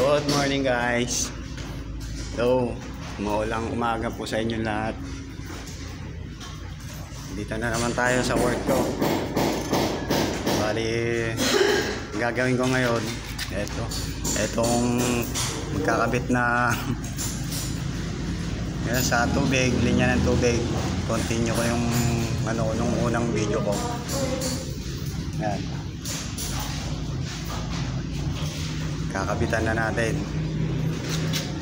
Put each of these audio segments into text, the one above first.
Good morning guys. So, maulang umaga po sa inyo lahat. Dito na naman tayo sa work ko. Bali, gagawin ko ngayon etong magkakabit na yan sa tubig, linya ng tubig. Continue ko yung nung unang video ko. Yan. Kakabitan na natin.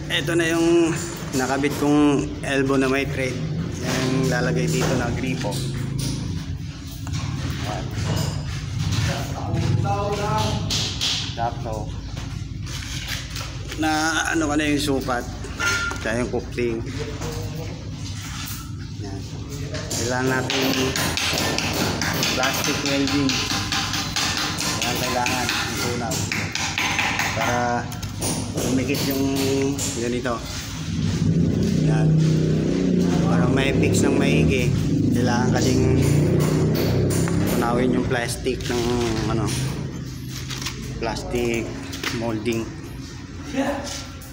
Ito na yung nakabit kong elbow na may thread. Yan yung lalagay dito na gripo. Sakto. Na ano ka na yung sukat. Kaya yung coupling. Yan. Kailangan natin plastic welding. Yan kailangan yung tunaw. Para umikit yung ganito. Yan. Para may fix ng maigi, kailangan kasing tunawin yung plastic ng plastic molding.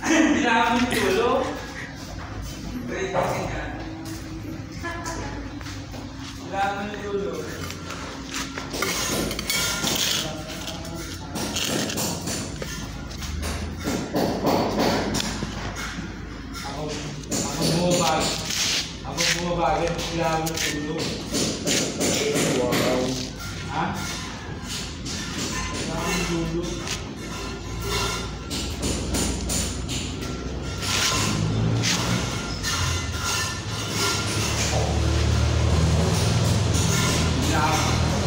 Kailangan mo tulo. Kailangan mo tulo. Ako bumabagay, kailangan mo tulog. Wow. Ha? Kailangan mo tulog.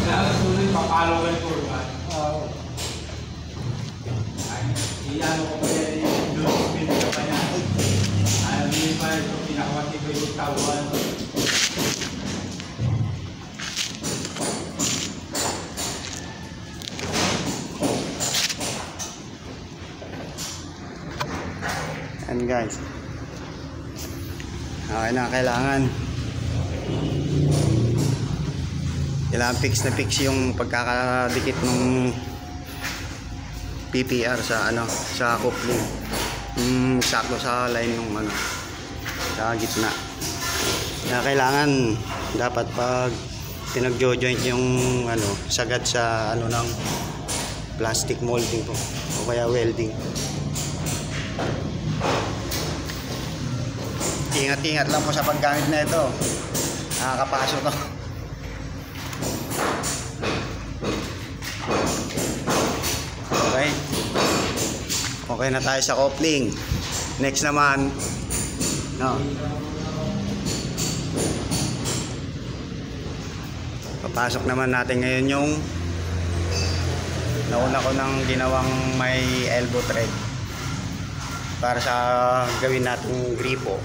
Kailangan tulog, papalo ka yung kurban. Oo. Iyano ko pa yan, yung spin ka pa yan. Hindi pa ito pinakawati ko yung taluan. And guys, okay na, kailangan fix na fix yung pagkakadikit ng PPR sa sa coupling. Sakto sa line ng sa gitna. Kaya kailangan dapat pag pinag-joint yung sagad sa ng plastic molding po o kaya welding. Ingat-ingat lang po sa paggamit na ito. Nakakapaso to. Okay. Okay na tayo sa coupling. Next naman, papasok naman natin ngayon yung nauna ko nang ginawang may elbow thread para sa gawin nating gripo.